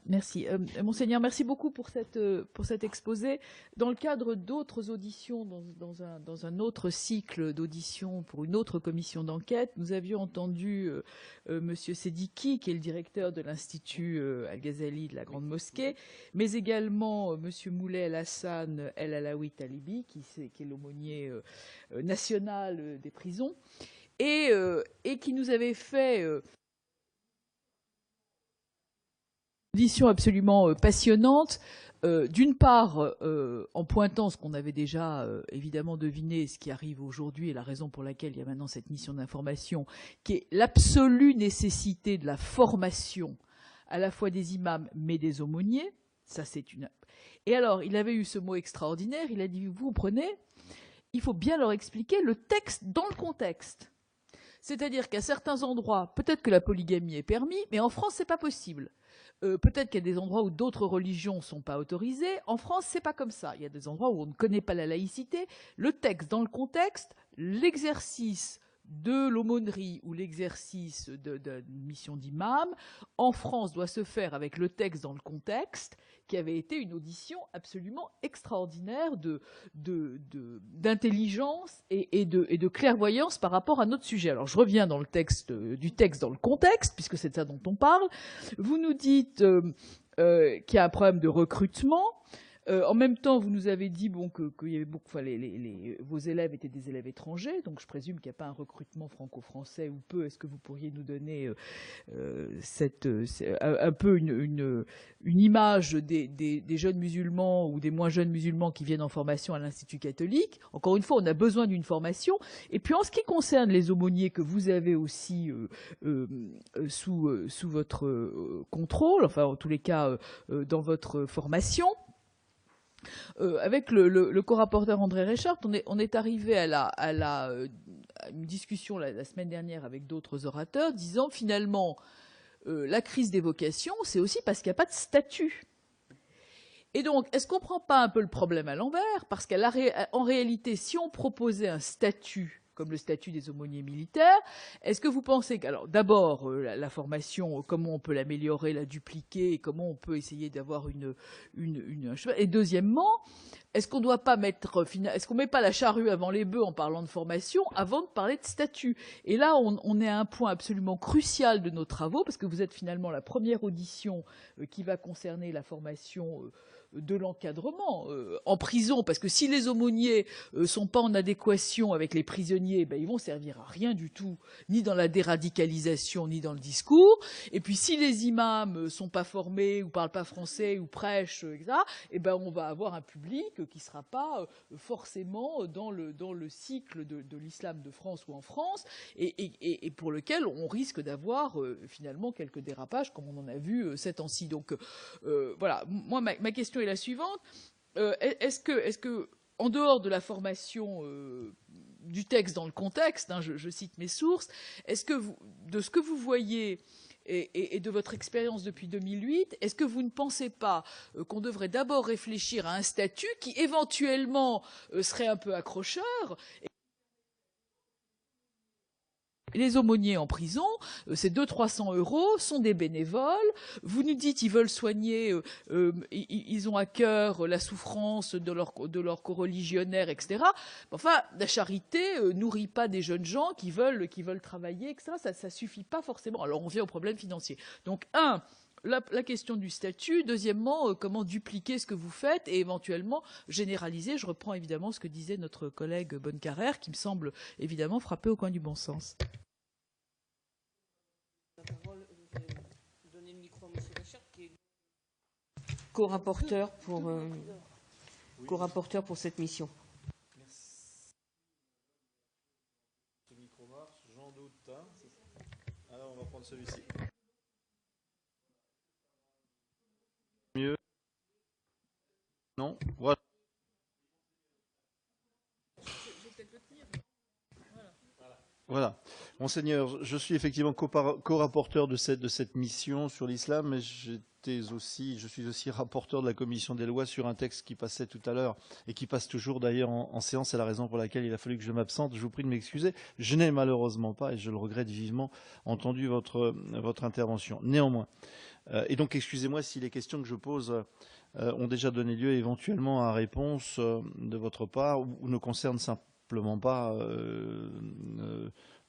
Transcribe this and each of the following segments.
Merci. Monseigneur, merci beaucoup pour cet exposé. Dans le cadre d'autres auditions, dans un autre cycle d'auditions pour une autre commission d'enquête, nous avions entendu Monsieur Sediki, qui est le directeur de l'Institut Al-Ghazali de la Grande Mosquée, mais également Monsieur Moulay El-Hassan El-Alaoui Talibi, qui est l'aumônier national des prisons, et qui nous avait fait audition absolument passionnante, d'une part en pointant ce qu'on avait déjà évidemment deviné, ce qui arrive aujourd'hui et la raison pour laquelle il y a maintenant cette mission d'information, qui est l'absolue nécessité de la formation à la fois des imams mais des aumôniers. Ça, c'est une... Et alors, il avait eu ce mot extraordinaire, il a dit, vous comprenez, il faut bien leur expliquer le texte dans le contexte. C'est-à-dire qu'à certains endroits, peut-être que la polygamie est permise, mais en France, c'est pas possible. Peut-être qu'il y a des endroits où d'autres religions ne sont pas autorisées. En France, c'est pas comme ça. Il y a des endroits où on ne connaît pas la laïcité. Le texte dans le contexte, l'exercice de l'aumônerie ou l'exercice d'une mission d'imam, en France, doit se faire avec le texte dans le contexte, qui avait été une audition absolument extraordinaire d'intelligence et de clairvoyance par rapport à notre sujet. Alors, je reviens dans le texte, du texte dans le contexte, puisque c'est de ça dont on parle. Vous nous dites qu'il y a un problème de recrutement. En même temps, vous nous avez dit bon, qu'il y avait beaucoup, enfin, vos élèves étaient des élèves étrangers, donc je présume qu'il n'y a pas un recrutement franco-français ou peu. Est-ce que vous pourriez nous donner un peu une image des jeunes musulmans ou des moins jeunes musulmans qui viennent en formation à l'Institut catholique? Encore une fois, on a besoin d'une formation. Et puis en ce qui concerne les aumôniers que vous avez aussi sous votre contrôle, enfin en tous les cas dans votre formation, avec le co-rapporteur André Reichardt, on est arrivé à une discussion la semaine dernière avec d'autres orateurs, disant finalement la crise des vocations, c'est aussi parce qu'il n'y a pas de statut. Et donc, est-ce qu'on ne prend pas un peu le problème à l'envers? Parce qu'en réalité, si on proposait un statut comme le statut des aumôniers militaires, est-ce que vous pensez que, alors d'abord, la formation, comment on peut l'améliorer, la dupliquer, et comment on peut essayer d'avoir un chemin, et deuxièmement, est-ce qu'on doit pas est-ce qu'on met pas la charrue avant les bœufs en parlant de formation avant de parler de statut? Et là, on est à un point absolument crucial de nos travaux, parce que vous êtes finalement la première audition qui va concerner la formation de l'encadrement en prison, parce que si les aumôniers sont pas en adéquation avec les prisonniers, ben, ils vont servir à rien du tout, ni dans la déradicalisation, ni dans le discours. Et puis si les imams sont pas formés, ou parlent pas français, ou prêchent, etc., et ben, on va avoir un public qui sera pas forcément dans le cycle de l'islam de France ou en France, et pour lequel on risque d'avoir finalement quelques dérapages, comme on en a vu ces temps-ci. Donc voilà, moi ma question est la suivante. Est-ce que, en dehors de la formation du texte dans le contexte, hein, je cite mes sources, est-ce que de ce que vous voyez et de votre expérience depuis 2008, est-ce que vous ne pensez pas qu'on devrait d'abord réfléchir à un statut qui éventuellement serait un peu accrocheur? Les aumôniers en prison, c'est 200-300 € sont des bénévoles. Vous nous dites qu'ils veulent soigner, ils ont à cœur la souffrance de leurs coreligionnaires, etc. Enfin, la charité nourrit pas des jeunes gens qui veulent travailler, etc. Ça suffit pas forcément. Alors on vient au problème financier. Donc la question du statut. Deuxièmement, comment dupliquer ce que vous faites et éventuellement généraliser. Je reprends évidemment ce que disait notre collègue Bonnecarrère, qui me semble évidemment frapper au coin du bon sens. La parole, je vais donner le micro à M. Reichardt, qui est co-rapporteur pour cette mission. Merci. Ce micro marche, j'en doute. Hein. Alors on va prendre celui-ci. Mieux. Non. Voilà. Voilà. Monseigneur, je suis effectivement co-rapporteur de cette mission sur l'islam, mais je suis aussi rapporteur de la commission des lois sur un texte qui passait tout à l'heure et qui passe toujours d'ailleurs en séance. C'est la raison pour laquelle il a fallu que je m'absente. Je vous prie de m'excuser. Je n'ai malheureusement pas, et je le regrette vivement, entendu votre intervention. Néanmoins, Et donc, excusez-moi si les questions que je pose ont déjà donné lieu éventuellement à réponse de votre part ou ne concernent simplement pas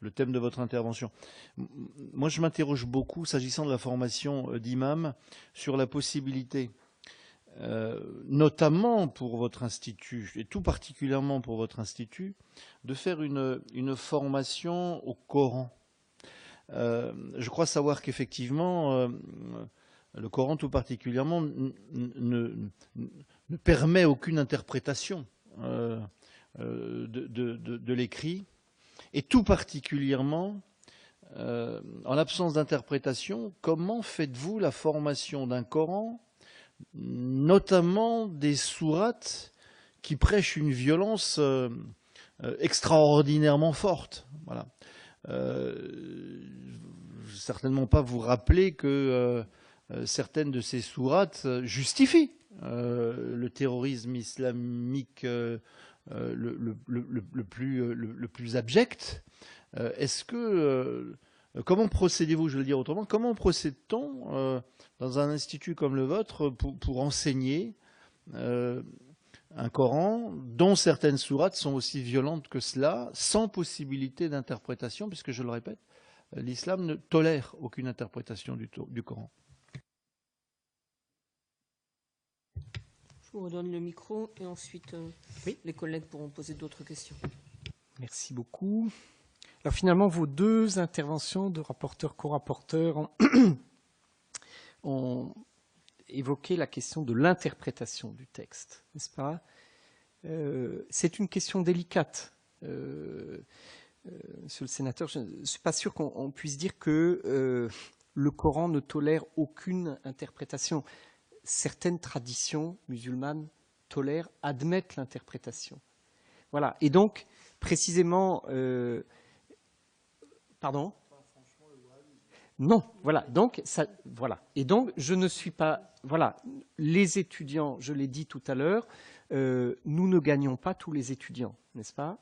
le thème de votre intervention. Moi, je m'interroge beaucoup, s'agissant de la formation d'imam, sur la possibilité, notamment pour votre institut, et tout particulièrement pour votre institut, de faire une formation au Coran. Je crois savoir qu'effectivement, le Coran tout particulièrement ne permet aucune interprétation de l'écrit, et tout particulièrement, en l'absence d'interprétation, comment faites-vous la formation d'un Coran, notamment des sourates qui prêchent une violence extraordinairement forte. Voilà. Certainement pas vous rappeler que certaines de ces sourates justifient le terrorisme islamique le plus abject. Est-ce que comment procédez-vous, je vais le dire autrement, comment procède-t-on dans un institut comme le vôtre pour enseigner un Coran dont certaines sourates sont aussi violentes que cela, sans possibilité d'interprétation, puisque je le répète, l'islam ne tolère aucune interprétation du Coran. Je vous redonne le micro et ensuite Oui. les collègues pourront poser d'autres questions. Merci beaucoup. Alors finalement, vos deux interventions de rapporteur, co-rapporteur ont évoqué la question de l'interprétation du texte, n'est-ce pas? C'est une question délicate. Monsieur le sénateur, je ne suis pas sûr qu'on puisse dire que le Coran ne tolère aucune interprétation. Certaines traditions musulmanes tolèrent, admettent l'interprétation. Voilà. Et donc, précisément... pardon ? Non, voilà. Donc, ça, voilà. Et donc, je ne suis pas... Voilà. Les étudiants, je l'ai dit tout à l'heure, nous ne gagnons pas tous les étudiants, n'est-ce pas?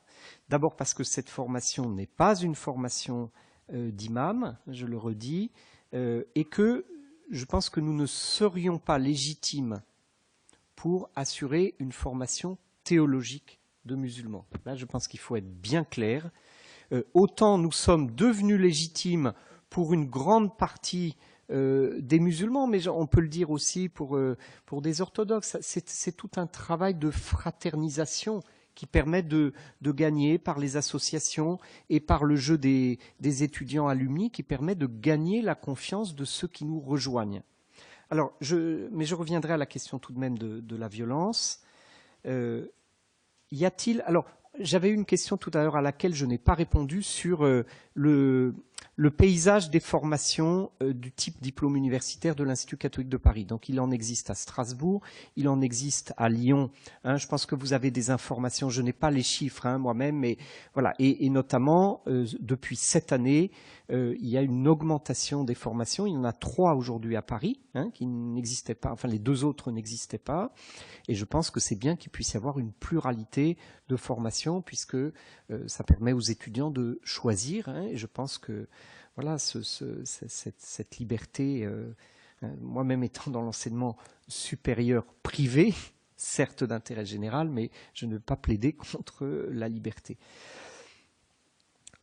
D'abord parce que cette formation n'est pas une formation d'imam, je le redis, et que je pense que nous ne serions pas légitimes pour assurer une formation théologique de musulmans. Là, je pense qu'il faut être bien clair. Autant nous sommes devenus légitimes pour une grande partie des musulmans, mais on peut le dire aussi pour des orthodoxes. C'est tout un travail de fraternisation qui permet de gagner par les associations et par le jeu des étudiants alumni, qui permet de gagner la confiance de ceux qui nous rejoignent. Alors, mais je reviendrai à la question tout de même de la violence. Y a-t-il... Alors, j'avais une question tout à l'heure à laquelle je n'ai pas répondu sur le paysage des formations du type diplôme universitaire de l'Institut catholique de Paris. Donc, il en existe à Strasbourg, il en existe à Lyon. Hein, je pense que vous avez des informations, je n'ai pas les chiffres moi-même, mais voilà. Et notamment, depuis cette année, il y a une augmentation des formations. Il y en a 3 aujourd'hui à Paris, qui n'existaient pas, enfin les 2 autres n'existaient pas. Et je pense que c'est bien qu'il puisse y avoir une pluralité de formations, puisque ça permet aux étudiants de choisir. Et je pense que voilà, cette liberté, moi-même étant dans l'enseignement supérieur privé, certes d'intérêt général, mais je ne veux pas plaider contre la liberté.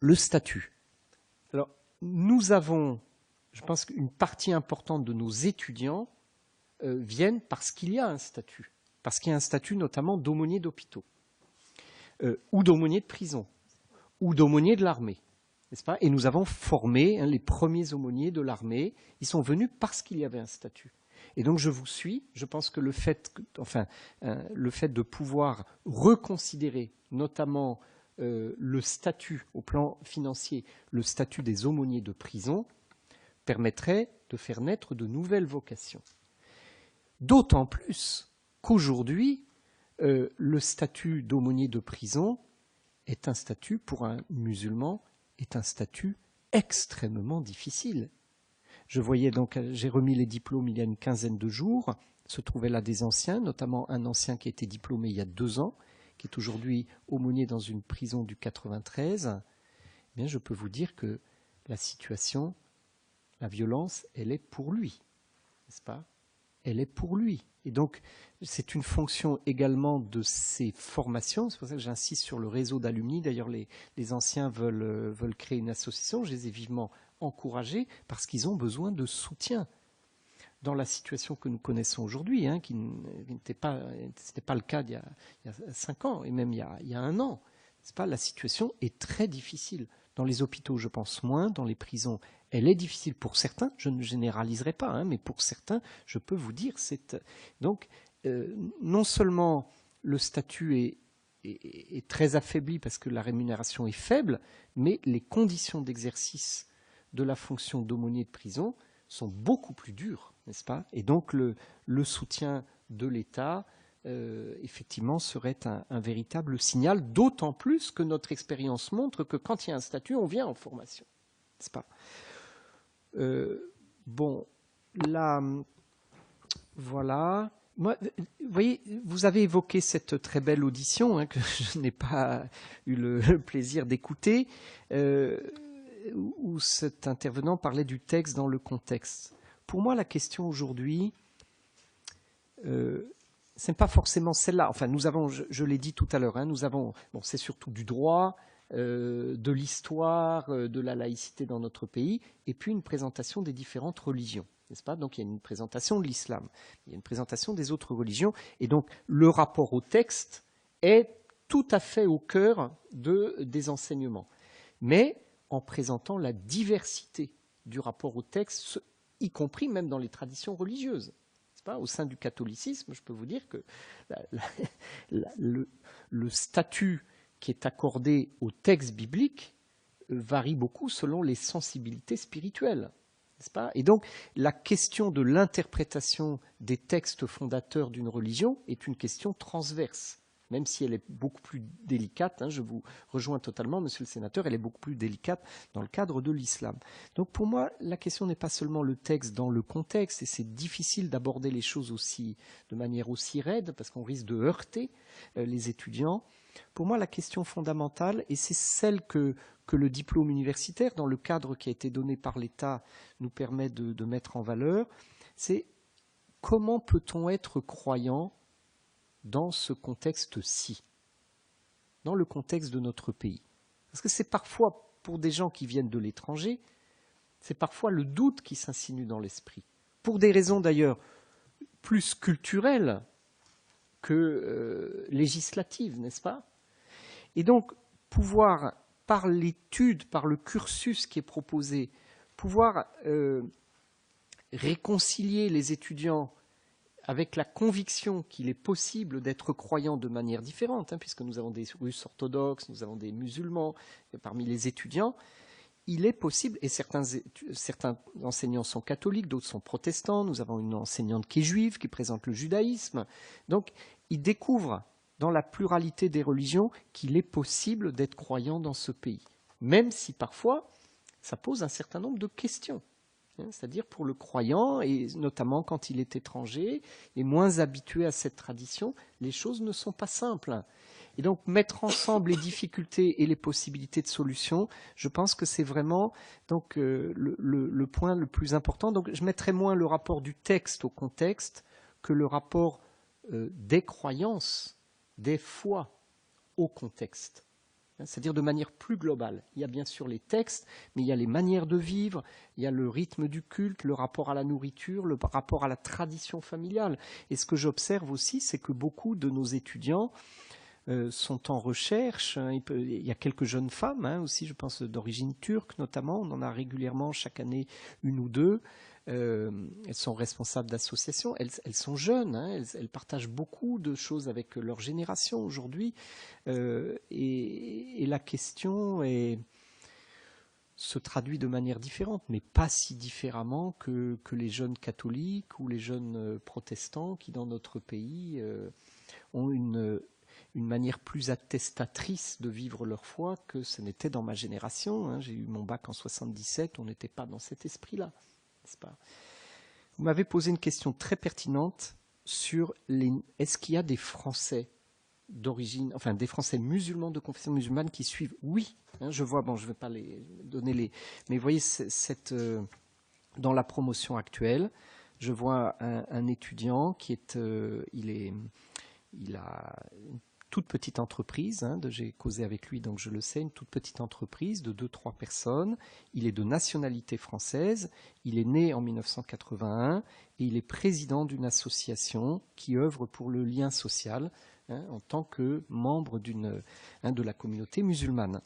Le statut. Alors, nous avons, je pense qu'une partie importante de nos étudiants viennent parce qu'il y a un statut. Parce qu'il y a un statut notamment d'aumônier d'hôpitaux, ou d'aumônier de prison, ou d'aumônier de l'armée, n'est-ce pas? Et nous avons formé les premiers aumôniers de l'armée. Ils sont venus parce qu'il y avait un statut. Et donc je vous suis. Je pense que le fait de pouvoir reconsidérer notamment le statut au plan financier, le statut des aumôniers de prison, permettrait de faire naître de nouvelles vocations. D'autant plus qu'aujourd'hui, le statut d'aumônier de prison est un statut, pour un musulman, est un statut extrêmement difficile. Je voyais donc, j'ai remis les diplômes il y a une quinzaine de jours, se trouvaient là des anciens, notamment un ancien qui a été diplômé il y a 2 ans, qui est aujourd'hui aumônier dans une prison du 93. Eh bien, je peux vous dire que la situation, la violence, elle est pour lui. n'est-ce pas? Elle est pour lui. Et donc, c'est une fonction également de ces formations. C'est pour ça que j'insiste sur le réseau d'alumni. D'ailleurs, les anciens veulent créer une association. Je les ai vivement encouragés parce qu'ils ont besoin de soutien. Dans la situation que nous connaissons aujourd'hui, hein, qui n'était pas le cas il y a 5 ans, et même il y a 1 an, n'est-ce pas? La situation est très difficile. Dans les hôpitaux, je pense moins. Dans les prisons, elle est difficile pour certains. Je ne généraliserai pas, hein, mais pour certains, je peux vous dire, donc non seulement le statut est très affaibli parce que la rémunération est faible, mais les conditions d'exercice de la fonction d'aumônier de prison sont beaucoup plus dures, n'est-ce pas? Et donc le soutien de l'État, effectivement, serait un véritable signal, d'autant plus que notre expérience montre que quand il y a un statut, on vient en formation, n'est-ce pas? Bon, là, voilà. Moi, vous voyez, vous avez évoqué cette très belle audition, hein, que je n'ai pas eu le plaisir d'écouter, où cet intervenant parlait du texte dans le contexte. Pour moi, la question aujourd'hui, ce n'est pas forcément celle-là. Enfin, nous avons, je l'ai dit tout à l'heure, hein, nous avons, bon, c'est surtout du droit, de l'histoire, de la laïcité dans notre pays, et puis une présentation des différentes religions, n'est-ce pas? Donc il y a une présentation de l'islam, il y a une présentation des autres religions, et donc le rapport au texte est tout à fait au cœur des enseignements, mais en présentant la diversité du rapport au texte, y compris même dans les traditions religieuses. Pas, au sein du catholicisme, je peux vous dire que le statut qui est accordé au texte biblique varie beaucoup selon les sensibilités spirituelles, n'est-ce pas? Et donc, la question de l'interprétation des textes fondateurs d'une religion est une question transverse, même si elle est beaucoup plus délicate, hein, je vous rejoins totalement, monsieur le sénateur, elle est beaucoup plus délicate dans le cadre de l'islam. Donc pour moi, la question n'est pas seulement le texte dans le contexte, et c'est difficile d'aborder les choses de manière aussi raide, parce qu'on risque de heurter les étudiants. Pour moi, la question fondamentale, et c'est celle que le diplôme universitaire, dans le cadre qui a été donné par l'État, nous permet de mettre en valeur, c'est comment peut-on être croyant dans ce contexte-ci, dans le contexte de notre pays. Parce que c'est parfois, pour des gens qui viennent de l'étranger, c'est parfois le doute qui s'insinue dans l'esprit, pour des raisons d'ailleurs plus culturelles que législatives, n'est-ce pas? Et donc, pouvoir, par l'étude, par le cursus qui est proposé, pouvoir réconcilier les étudiants avec la conviction qu'il est possible d'être croyant de manière différente, hein, puisque nous avons des Russes orthodoxes, nous avons des musulmans parmi les étudiants, il est possible, et certains enseignants sont catholiques, d'autres sont protestants, nous avons une enseignante qui est juive, qui présente le judaïsme, donc ils découvrent dans la pluralité des religions qu'il est possible d'être croyant dans ce pays, même si parfois ça pose un certain nombre de questions. C'est-à-dire pour le croyant, et notamment quand il est étranger et moins habitué à cette tradition, les choses ne sont pas simples. Et donc mettre ensemble les difficultés et les possibilités de solution, je pense que c'est vraiment donc, le point le plus important. Donc je mettrai moins le rapport du texte au contexte que le rapport des croyances, des foi au contexte. C'est-à-dire de manière plus globale. Il y a bien sûr les textes, mais il y a les manières de vivre, il y a le rythme du culte, le rapport à la nourriture, le rapport à la tradition familiale. Et ce que j'observe aussi, c'est que beaucoup de nos étudiants sont en recherche. Il y a quelques jeunes femmes aussi, je pense d'origine turque notamment, on en a régulièrement chaque année 1 ou 2. Elles sont responsables d'associations, elles sont jeunes, elles partagent beaucoup de choses avec leur génération aujourd'hui, et la question se traduit de manière différente, mais pas si différemment que les jeunes catholiques ou les jeunes protestants qui, dans notre pays, ont une manière plus attestatrice de vivre leur foi que ce n'était dans ma génération. J'ai eu mon bac en 77, on n'était pas dans cet esprit-là. Pas. Vous m'avez posé une question très pertinente sur est-ce qu'il y a des Français d'origine, enfin des Français musulmans de confession musulmane qui suivent? Oui, je vois, bon, je ne vais pas les donner mais vous voyez, dans la promotion actuelle, je vois un étudiant qui est, il a une toute petite entreprise, hein, j'ai causé avec lui, donc je le sais, une toute petite entreprise de 2-3 personnes. Il est de nationalité française, il est né en 1981 et il est président d'une association qui œuvre pour le lien social, hein, en tant que membre de la communauté musulmane.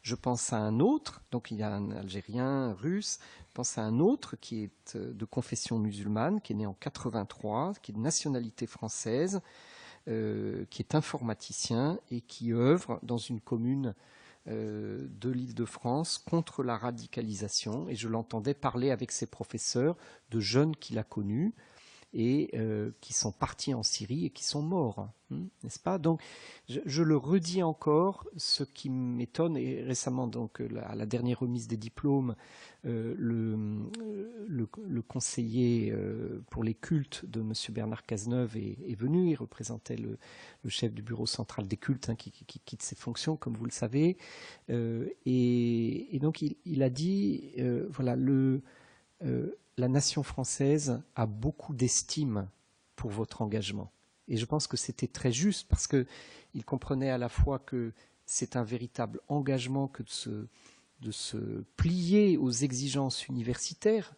Je pense à un autre, donc il y a un Algérien, russe, je pense à un autre qui est de confession musulmane, qui est né en 83, qui est de nationalité française, qui est informaticien et qui œuvre dans une commune de l'Île-de-France contre la radicalisation. Et je l'entendais parler avec ses professeurs de jeunes qu'il a connus et qui sont partis en Syrie et qui sont morts, n'est-ce pas? Donc, je le redis encore, ce qui m'étonne, et récemment, donc, à la dernière remise des diplômes, le conseiller pour les cultes de M. Bernard Cazeneuve est venu, il représentait le chef du bureau central des cultes, hein, qui quitte ses fonctions, comme vous le savez, et donc il a dit, voilà, la nation française a beaucoup d'estime pour votre engagement. Et je pense que c'était très juste parce qu'il comprenait à la fois que c'est un véritable engagement que de se plier aux exigences universitaires,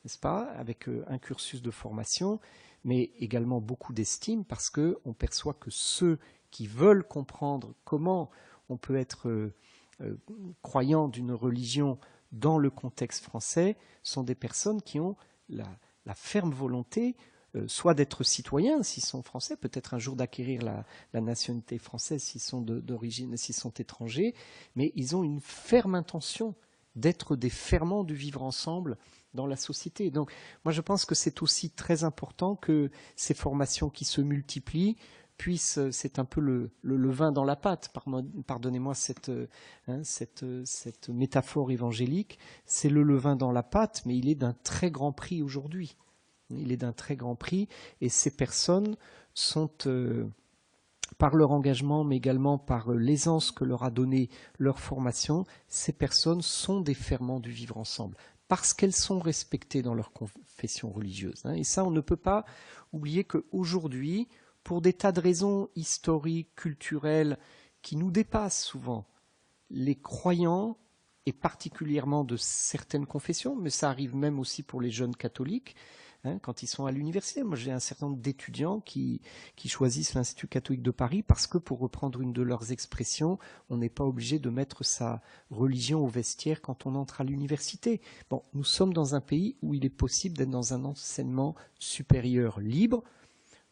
n'est-ce pas, avec un cursus de formation, mais également beaucoup d'estime parce qu'on perçoit que ceux qui veulent comprendre comment on peut être croyant d'une religion dans le contexte français sont des personnes qui ont la ferme volonté soit d'être citoyens s'ils sont français, peut-être un jour d'acquérir la nationalité française s'ils sont d'origine, s'ils sont étrangers, mais ils ont une ferme intention d'être des ferments du vivre ensemble dans la société. Donc moi je pense que c'est aussi très important que ces formations qui se multiplient puissent, c'est un peu le vin dans la pâte, pardonnez-moi cette métaphore évangélique, c'est le levain dans la pâte, mais il est d'un très grand prix aujourd'hui. Il est d'un très grand prix et ces personnes sont, par leur engagement, mais également par l'aisance que leur a donnée leur formation, ces personnes sont des ferments du vivre ensemble, parce qu'elles sont respectées dans leur confession religieuse. Et ça, on ne peut pas oublier qu'aujourd'hui, pour des tas de raisons historiques, culturelles, qui nous dépassent souvent, les croyants, et particulièrement de certaines confessions, mais ça arrive même aussi pour les jeunes catholiques, quand ils sont à l'université. Moi, j'ai un certain nombre d'étudiants qui choisissent l'Institut catholique de Paris parce que, pour reprendre une de leurs expressions, on n'est pas obligé de mettre sa religion au vestiaire quand on entre à l'université. Bon, nous sommes dans un pays où il est possible d'être dans un enseignement supérieur libre,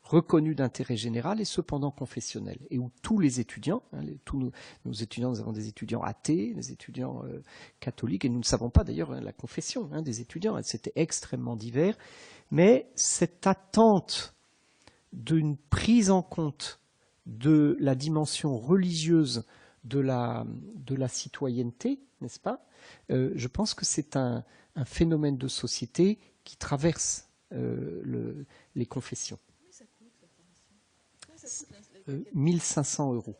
reconnu d'intérêt général et cependant confessionnel, et où tous les étudiants, tous nos étudiants, nous avons des étudiants athées, des étudiants catholiques, et nous ne savons pas d'ailleurs la confession des étudiants, c'était extrêmement divers, mais cette attente d'une prise en compte de la dimension religieuse de la citoyenneté, n'est-ce pas, je pense que c'est un phénomène de société qui traverse les confessions. 1 500 €.